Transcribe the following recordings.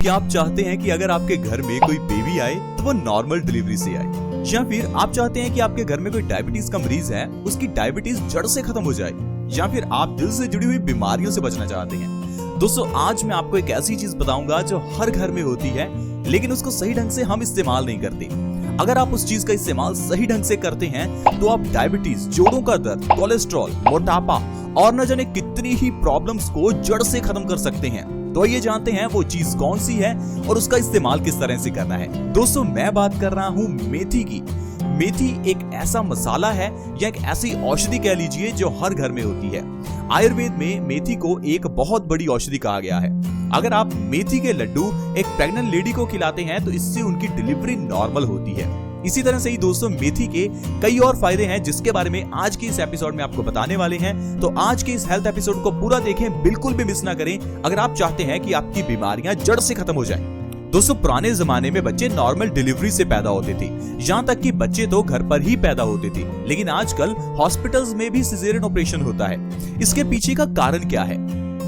क्या आप चाहते हैं कि अगर आपके घर में कोई बेबी आए तो वो नॉर्मल डिलीवरी से आए, या फिर आप चाहते हैं कि आपके घर में कोई डायबिटीज का मरीज है, उसकी डायबिटीज जड़ से खत्म हो जाए, या फिर आप दिल से जुड़ी हुई बीमारियों से बचना चाहते हैं? दोस्तों, आज मैं आपको एक ऐसी चीज बताऊंगा जो हर घर में होती है, लेकिन उसको सही ढंग से हम इस्तेमाल नहीं करते। अगर आप उस चीज का इस्तेमाल सही ढंग से करते हैं तो आप डायबिटीज, जोड़ों का दर्द, कोलेस्ट्रॉल, मोटापा और न जाने कितनी ही प्रॉब्लम्स को जड़ से खत्म कर सकते हैं। तो ये जानते हैं वो चीज कौन सी है और उसका इस्तेमाल किस तरह से करना है। दोस्तों, मैं बात कर रहा हूँ मेथी की। मेथी एक ऐसा मसाला है या एक ऐसी औषधि कह लीजिए जो हर घर में होती है। आयुर्वेद में मेथी को एक बहुत बड़ी औषधि कहा गया है। अगर आप मेथी के लड्डू एक प्रेग्नेंट लेडी को खिलाते हैं तो इससे उनकी डिलीवरी नॉर्मल होती है। इसी तरह से ही दोस्तों, मेथी के कई और फायदे हैं जिसके बारे में आज के इस एपिसोड में आपको बताने वाले हैं। तो आज के इस हेल्थ एपिसोड को पूरा देखें, बिल्कुल भी मिस ना करें अगर आप चाहते हैं कि आपकी बीमारियां जड़ से खत्म हो जाएं। दोस्तों, पुराने जमाने में बच्चे नॉर्मल डिलीवरी से पैदा होते थे, यहाँ तक कि बच्चे तो घर पर ही पैदा होते थे, लेकिन आजकल हॉस्पिटल्स में भी सिजेरियन ऑपरेशन होता है। इसके पीछे का कारण क्या है?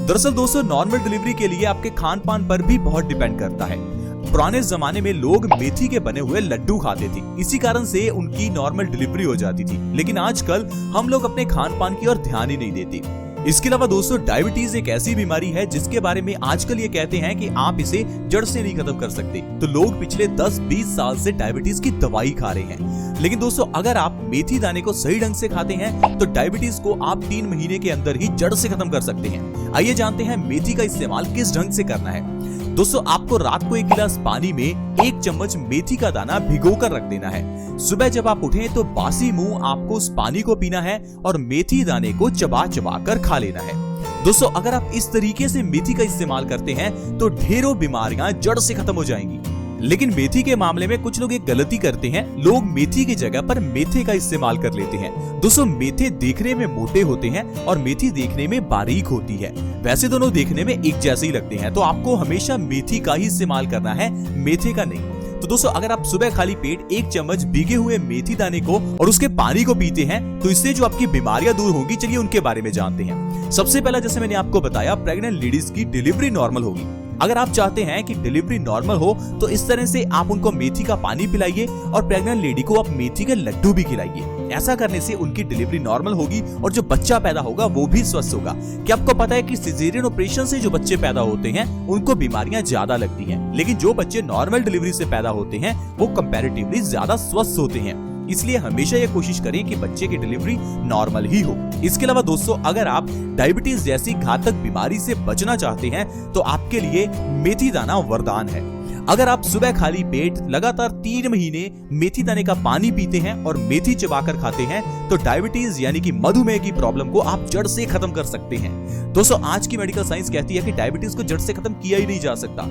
दरअसल दोस्तों, नॉर्मल डिलीवरी के लिए आपके खान पान पर भी बहुत डिपेंड करता है। पुराने जमाने में लोग मेथी के बने हुए लड्डू खाते थे, इसी कारण से उनकी नॉर्मल डिलीवरी हो जाती थी। लेकिन आजकल हम लोग अपने खान पान की ओर ध्यान ही नहीं देते। इसके अलावा दोस्तों, डायबिटीज एक ऐसी बीमारी है जिसके बारे में आजकल ये कहते हैं कि आप इसे जड़ से नहीं खत्म कर सकते। तो लोग पिछले 10-20 साल से डायबिटीज की दवाई खा रहे हैं। लेकिन दोस्तों, अगर आप मेथी दाने को सही ढंग से खाते हैं तो डायबिटीज को आप 3 महीने के अंदर ही जड़ से खत्म कर सकते हैं। आइए जानते हैं मेथी का इस्तेमाल किस ढंग से करना है। दोस्तों, आपको रात को 1 गिलास पानी में 1 चम्मच मेथी का दाना भिगोकर रख देना है। सुबह जब आप उठें तो बासी मुंह आपको उस पानी को पीना है और मेथी दाने को चबा चबा कर खा लेना है। दोस्तों, अगर आप इस तरीके से मेथी का इस्तेमाल करते हैं तो ढेरों बीमारियां जड़ से खत्म हो जाएंगी। लेकिन मेथी के मामले में कुछ लोग एक गलती करते हैं, लोग मेथी की जगह पर मेथे का इस्तेमाल कर लेते हैं। दोस्तों, मेथे देखने में मोटे होते हैं और मेथी देखने में बारीक होती है। वैसे दोनों देखने में एक जैसे ही लगते हैं, तो आपको हमेशा मेथी का ही इस्तेमाल करना है, मेथे का नहीं। तो दोस्तों, अगर आप सुबह खाली पेट 1 चम्मच भीगे हुए मेथी दाने को और उसके पानी को पीते हैं तो इससे जो आपकी बीमारियां दूर होंगी, चलिए उनके बारे में जानते हैं। सबसे पहला, जैसे मैंने आपको बताया, प्रेग्नेंट लेडीज की डिलीवरी नॉर्मल होगी। अगर आप चाहते हैं कि डिलीवरी नॉर्मल हो तो इस तरह से आप उनको मेथी का पानी पिलाइए और प्रेग्नेंट लेडी को आप मेथी के लड्डू भी खिलाइए। ऐसा करने से उनकी डिलीवरी नॉर्मल होगी और जो बच्चा पैदा होगा वो भी स्वस्थ होगा। क्या आपको पता है कि सिजेरियन ऑपरेशन से जो बच्चे पैदा होते हैं उनको बीमारियां ज्यादा लगती हैं, लेकिन जो बच्चे नॉर्मल डिलीवरी से पैदा होते हैं वो कंपैरेटिवली ज्यादा स्वस्थ होते हैं। इसलिए हमेशा ये कोशिश करें कि बच्चे की डिलीवरी नॉर्मल ही हो। इसके अलावा दोस्तों, अगर आप डायबिटीज जैसी घातक बीमारी से बचना चाहते हैं तो आपके लिए मेथी दाना वरदान है। अगर आप सुबह खाली पेट लगातार 3 महीने मेथी दाने का पानी पीते हैं और मेथी चबाकर खाते हैं तो डायबिटीज यानी कि मधुमेह की प्रॉब्लम को आप जड़ से खत्म कर सकते हैं। दोस्तों, आज की मेडिकल साइंस कहती है कि डायबिटीज को जड़ से खत्म किया ही नहीं जा सकता।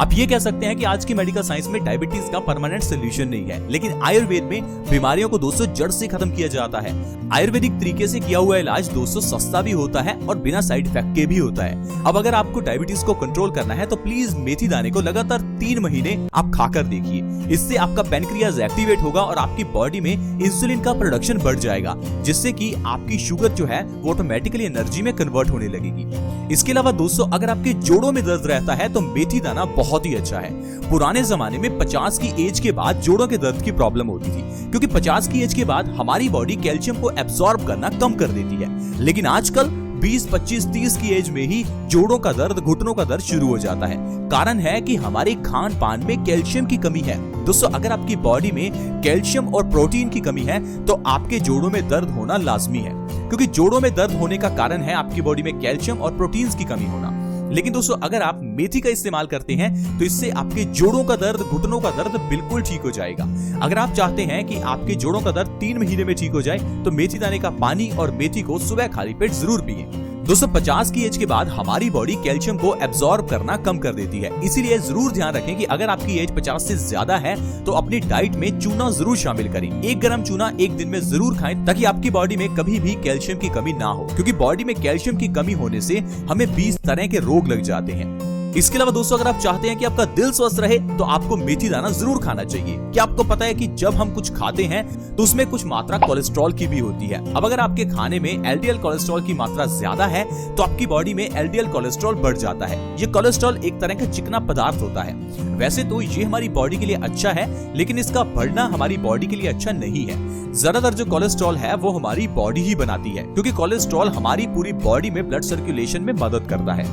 आप ये कह सकते हैं कि आज की मेडिकल साइंस में डायबिटीज का परमानेंट सोल्यूशन नहीं है, लेकिन आयुर्वेद में बीमारियों को दोस्तों जड़ से खत्म किया जाता है। आयुर्वेदिक तरीके से किया हुआ इलाज दोस्तों सस्ता भी होता है और बिना साइड इफेक्ट के भी होता है। अब अगर आपको डायबिटीज को कंट्रोल करना है तो प्लीज मेथी दाने को लगातार 3 महीने आप खाकर देखिए। इससे आपका पैनक्रियाज एक्टिवेट होगा और आपकी बॉडी में इंसुलिन का प्रोडक्शन बढ़ जाएगा, जिससे कि आपकी शुगर जो है वो ऑटोमेटिकली एनर्जी में कन्वर्ट होने लगेगी। इसके अलावा दोस्तों, अगर आपके जोड़ों में दर्द रहता है तो मेथी दाना बहुत ही अच्छा है। पुराने जमाने में 50 की एज के बाद जोड़ों के दर्द की प्रॉब्लम होती थी, क्योंकि 50 की एज के बाद हमारी बॉडी कैल्शियम को एब्सॉर्ब करना कम कर देती है। लेकिन आजकल 20, 25, 30 की एज में ही जोड़ों का दर्द, घुटनों का दर्द शुरू हो जाता है। कारण है कि हमारे खान पान में कैल्शियम की कमी है। दोस्तों, अगर आपकी बॉडी में कैल्शियम और प्रोटीन की कमी है तो आपके जोड़ों में दर्द होना लाजमी है, क्योंकि जोड़ों में दर्द होने का कारण है आपकी बॉडी में कैल्शियम और प्रोटीन की कमी होना। लेकिन दोस्तों, अगर आप मेथी का इस्तेमाल करते हैं तो इससे आपके जोड़ों का दर्द, घुटनों का दर्द बिल्कुल ठीक हो जाएगा। अगर आप चाहते हैं कि आपके जोड़ों का दर्द 3 महीने में ठीक हो जाए तो मेथी दाने का पानी और मेथी को सुबह खाली पेट जरूर पिएं। दोस्तों, 50 की एज के बाद हमारी बॉडी कैल्शियम को एब्सॉर्ब करना कम कर देती है। इसीलिए जरूर ध्यान रखें कि अगर आपकी एज 50 से ज्यादा है तो अपनी डाइट में चूना जरूर शामिल करें। 1 ग्राम चूना 1 दिन में जरूर खाएं ताकि आपकी बॉडी में कभी भी कैल्शियम की कमी ना हो, क्योंकि बॉडी में कैल्शियम की कमी होने से हमें 20 तरह के रोग लग जाते हैं। इसके अलावा दोस्तों अगर आप चाहते हैं कि आपका दिल स्वस्थ रहे तो आपको मेथी दाना जरूर खाना चाहिए। क्या आपको पता है कि जब हम कुछ खाते हैं तो उसमें कुछ मात्रा कोलेस्ट्रॉल की भी होती है। अब अगर आपके खाने में एलडीएल कोलेस्ट्रॉल की मात्रा ज्यादा है तो आपकी बॉडी में एलडीएल कोलेस्ट्रॉल बढ़ जाता है। ये कोलेस्ट्रॉल एक तरह का चिकना पदार्थ होता है। वैसे तो ये हमारी बॉडी के लिए अच्छा है, लेकिन इसका बढ़ना हमारी बॉडी के लिए अच्छा नहीं है। ज्यादातर जो कोलेस्ट्रॉल है वो हमारी बॉडी ही बनाती है, क्योंकि कोलेस्ट्रॉल हमारी पूरी बॉडी में ब्लड सर्कुलेशन में मदद करता है।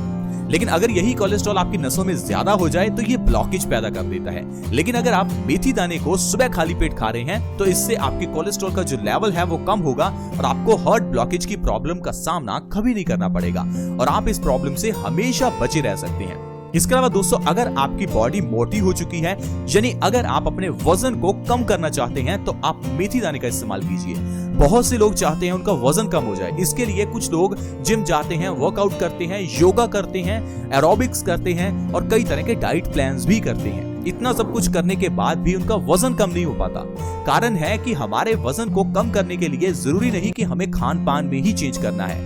लेकिन अगर यही कोलेस्ट्रॉल आपकी नसों में ज्यादा हो जाए तो ये ब्लॉकेज पैदा कर देता है। लेकिन अगर आप मेथी दाने को सुबह खाली पेट खा रहे हैं तो इससे आपके कोलेस्ट्रॉल का जो लेवल है वो कम होगा और आपको हार्ट ब्लॉकेज की प्रॉब्लम का सामना कभी नहीं करना पड़ेगा और आप इस प्रॉब्लम से हमेशा बचे रह सकते हैं। इसके अलावा दोस्तों अगर आपकी बॉडी मोटी हो चुकी है, यानी अगर आप अपने वजन को कम करना चाहते हैं तो आप मेथी दाने का इस्तेमाल कीजिए। बहुत से लोग चाहते हैं उनका वजन कम हो जाए। इसके लिए कुछ लोग जिम जाते हैं, वर्कआउट करते हैं, योगा करते हैं, एरोबिक्स करते हैं और कई तरह के डाइट प्लान्स भी करते हैं। इतना सब कुछ करने के बाद भी उनका वजन कम नहीं हो पाता। कारण है कि हमारे वजन को कम करने के लिए जरूरी नहीं कि हमें खान पान में ही चेंज करना है,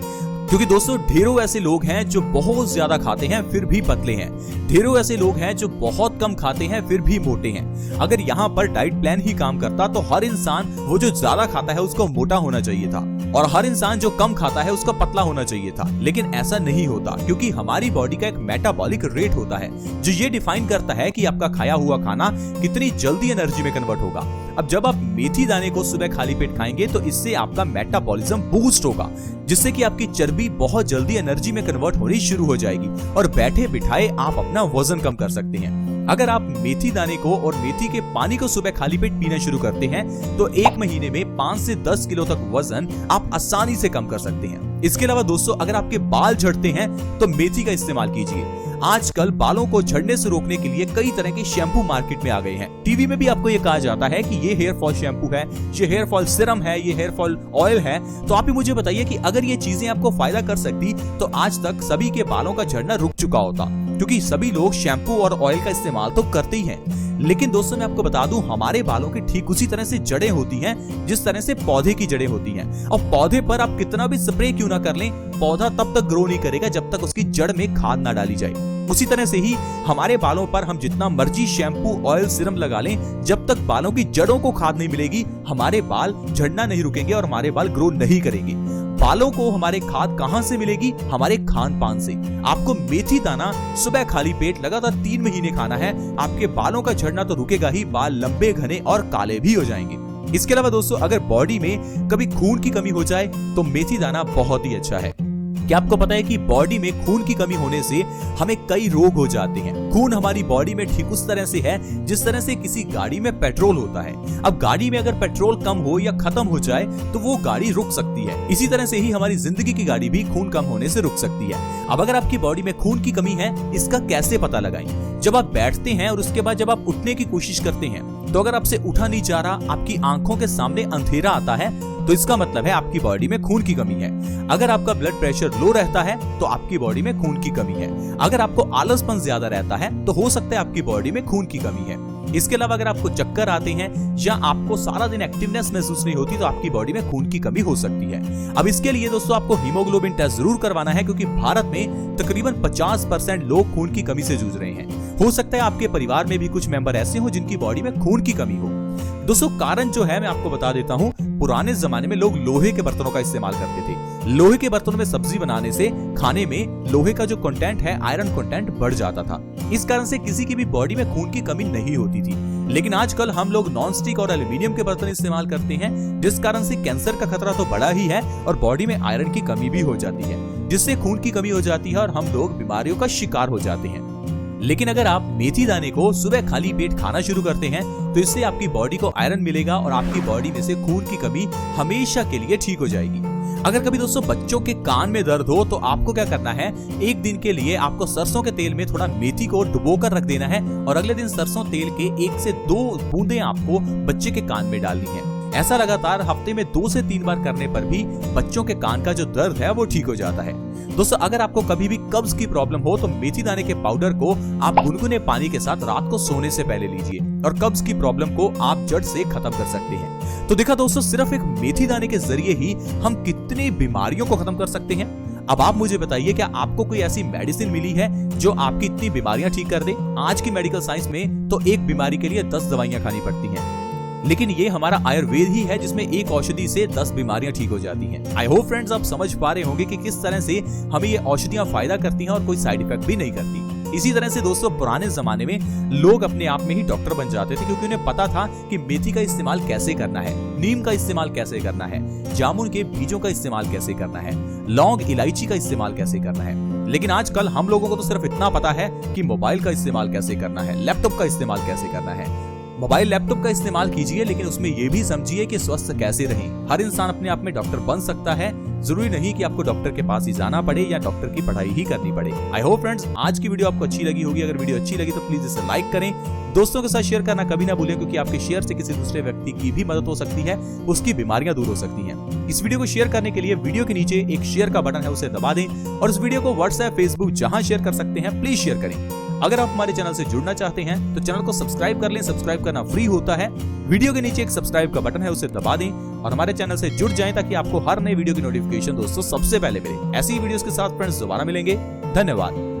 क्योंकि दोस्तों ढेरों ऐसे लोग हैं जो बहुत ज्यादा खाते हैं फिर भी पतले हैं। ढेरों ऐसे लोग हैं जो बहुत कम खाते हैं फिर भी मोटे हैं। अगर यहाँ पर डाइट प्लान ही काम करता तो हर इंसान वो जो ज्यादा खाता है उसको मोटा होना चाहिए था और हर इंसान जो कम खाता है उसका पतला होना चाहिए था। लेकिन ऐसा नहीं होता, क्योंकि हमारी बॉडी का एक मेटाबॉलिक रेट होता है जो ये डिफाइन करता है कि आपका खाया हुआ खाना कितनी जल्दी एनर्जी में कन्वर्ट होगा। अब जब आप मेथी दाने को सुबह खाली पेट खाएंगे तो इससे आपका मेटाबॉलिज्म बूस्ट होगा, जिससे कि आपकी चर्बी बहुत जल्दी एनर्जी में कन्वर्ट होनी शुरू हो जाएगी और बैठे बिठाए आप अपना वजन कम कर सकते हैं। अगर आप मेथी दाने को और मेथी के पानी को सुबह खाली पेट पीना शुरू करते हैं तो 1 महीने में 5 से 10 किलो तक वजन आप आसानी से कम कर सकते हैं। इसके अलावा दोस्तों अगर आपके बाल झड़ते हैं तो मेथी का इस्तेमाल कीजिए। आजकल बालों को झड़ने से रोकने के लिए कई तरह के शैम्पू मार्केट में आ गए हैं। टीवी में भी आपको ये कहा जाता है कि ये हेयर फॉल शैम्पू है, ये हेयर फॉल सिरम है, ये हेयर फॉल ऑयल है। तो आप ही मुझे बताइए कि अगर ये चीजें आपको फायदा कर सकती तो आज तक सभी के बालों का झड़ना रुक चुका होता, क्योंकि सभी लोग शैम्पू और ऑयल का इस्तेमाल तो करते ही हैं। लेकिन दोस्तों मैं आपको बता दूं, हमारे बालों की ठीक उसी तरह से जड़ें होती हैं जिस तरह से पौधे की जड़ें होती हैं। और पौधे पर आप कितना भी स्प्रे क्यों ना कर लें, पौधा तब तक ग्रो नहीं करेगा जब तक उसकी जड़ में खाद ना डाली जाए। उसी तरह से ही हमारे बालों पर हम जितना मर्जी शैम्पू, ऑयल, सिरम लगा लें, जब तक बालों की जड़ों को खाद नहीं मिलेगी हमारे बाल झड़ना नहीं रुकेंगे और हमारे बाल ग्रो नहीं करेंगे। बालों को हमारे खाद कहां से मिलेगी? हमारे खान पान से। आपको मेथी दाना सुबह खाली पेट लगातार 3 महीने खाना है। आपके बालों का झड़ना तो रुकेगा ही, बाल लंबे, घने और काले भी हो जाएंगे। इसके अलावा दोस्तों अगर बॉडी में कभी खून की कमी हो जाए तो मेथी दाना बहुत ही अच्छा है। क्या आपको पता है कि बॉडी में खून की कमी होने से हमें कई रोग हो जाते हैं? खून हमारी बॉडी में ठीक उस तरह से है जिस तरह से किसी गाड़ी में पेट्रोल होता है। अब गाड़ी में अगर पेट्रोल कम हो या खत्म हो जाए तो वो गाड़ी रुक सकती है। इसी तरह से ही हमारी जिंदगी की गाड़ी भी खून कम होने से रुक सकती है। अब अगर आपकी बॉडी में खून की कमी है, इसका कैसे पता लगाएं? जब आप बैठते हैं और उसके बाद जब आप उठने की कोशिश करते हैं तो अगर आपसे उठा नहीं जा रहा, आपकी आंखों के सामने अंधेरा आता है, तो इसका मतलब है आपकी बॉडी में खून की कमी है। अगर आपका ब्लड प्रेशर लो रहता है तो आपकी बॉडी में खून की कमी है। अगर आपको आलसपन ज्यादा रहता है तो हो सकता है आपकी बॉडी में खून की कमी है। इसके अलावा अगर आपको चक्कर आते हैं या आपको सारा दिन एक्टिवनेस महसूस नहीं होती तो आपकी बॉडी में खून की कमी हो सकती है। अब इसके लिए दोस्तों आपको हीमोग्लोबिन टेस्ट जरूर करवाना है, क्योंकि भारत में तकरीबन 50% लोग खून की कमी से जूझ रहे हैं। हो सकता है आपके परिवार में भी कुछ मेंबर ऐसे हो जिनकी बॉडी में खून की कमी हो। दोस्तों कारण जो है मैं आपको बता देता हूँ। पुराने जमाने में लोग लोहे के बर्तनों का इस्तेमाल करते थे। लोहे के बर्तनों में सब्जी बनाने से खाने में लोहे का जो कंटेंट है, आयरन कंटेंट बढ़ जाता था। इस कारण से किसी की भी बॉडी में खून की कमी नहीं होती थी। लेकिन आजकल हम लोग नॉन स्टिक और एल्यूमिनियम के बर्तन इस्तेमाल करते हैं, जिस कारण से कैंसर का खतरा तो बड़ा ही है और बॉडी में आयरन की कमी भी हो जाती है, जिससे खून की कमी हो जाती है और हम लोग बीमारियों का शिकार हो जाते हैं। लेकिन अगर आप मेथी दाने को सुबह खाली पेट खाना शुरू करते हैं तो इससे आपकी बॉडी को आयरन मिलेगा और आपकी बॉडी में से खून की कमी हमेशा के लिए ठीक हो जाएगी। अगर कभी दोस्तों बच्चों के कान में दर्द हो तो आपको क्या करना है, एक दिन के लिए आपको सरसों के तेल में थोड़ा मेथी को डुबोकर रख देना है और अगले दिन सरसों तेल के 1 से 2 बूंदें आपको बच्चे के कान में डालनी है। ऐसा लगातार हफ्ते में 2 से 3 बार करने पर भी बच्चों के कान का जो दर्द है वो ठीक हो जाता है। दोस्तों अगर आपको कभी भी कब्ज की प्रॉब्लम हो तो मेथी दाने के पाउडर को आप गुनगुने पानी के साथ रात को सोने से पहले लीजिए और कब्ज की प्रॉब्लम को आप जड़ से खत्म कर सकते हैं। तो देखा दोस्तों, सिर्फ एक मेथी दाने के जरिए ही हम कितनी बीमारियों को खत्म कर सकते हैं। अब आप मुझे बताइए, क्या आपको कोई ऐसी मेडिसिन मिली है जो आपकी इतनी बीमारियां ठीक कर दे? आज की मेडिकल साइंस में तो एक बीमारी के लिए 10 दवाइयां खानी पड़ती हैं, लेकिन ये हमारा आयुर्वेद ही है जिसमें एक औषधि से 10 बीमारियां ठीक हो जाती हैं। आई होप फ्रेंड्स आप समझ पा रहे होंगे कि किस तरह से हमें ये औषधियां फायदा करती हैं और कोई साइड इफेक्ट भी नहीं करती। इसी तरह से दोस्तों, पुराने जमाने में लोग अपने आप में ही डॉक्टर बन जाते थे, क्योंकि उन्हें पता था कि मेथी का इस्तेमाल कैसे करना है, नीम का इस्तेमाल कैसे करना है, जामुन के बीजों का इस्तेमाल कैसे करना है, लौंग इलायची का इस्तेमाल कैसे करना है। लेकिन आजकल हम लोगों को तो सिर्फ इतना पता है कि मोबाइल का इस्तेमाल कैसे करना है, लैपटॉप का इस्तेमाल कैसे करना है। मोबाइल लैपटॉप का इस्तेमाल कीजिए, लेकिन उसमें यह भी समझिए कि स्वस्थ कैसे रहें। हर इंसान अपने आप में डॉक्टर बन सकता है, जरूरी नहीं कि आपको डॉक्टर के पास ही जाना पड़े या डॉक्टर की पढ़ाई ही करनी पड़े। आई होप फ्रेंड्स आज की वीडियो आपको अच्छी लगी होगी। अगर वीडियो अच्छी लगी तो प्लीज इसे लाइक करें, दोस्तों के साथ शेयर करना कभी ना भूलें, क्योंकि आपके शेयर से किसी दूसरे व्यक्ति की भी मदद हो सकती है, उसकी बीमारियां दूर हो सकती हैं। इस वीडियो को शेयर करने के लिए वीडियो के नीचे एक शेयर का बटन है, उसे दबा दें और इस वीडियो को व्हाट्सएप, फेसबुक जहां शेयर कर सकते हैं प्लीज शेयर करें। अगर आप हमारे चैनल से जुड़ना चाहते हैं तो चैनल को सब्सक्राइब कर लें, सब्सक्राइब करना फ्री होता है। वीडियो के नीचे एक सब्सक्राइब का बटन है, उसे दबा दें और हमारे चैनल से जुड़ जाएं ताकि आपको हर नई वीडियो की नोटिफिकेशन दोस्तों सबसे पहले मिले। ऐसी वीडियोस के साथ फ्रेंड्स दोबारा मिलेंगे। धन्यवाद।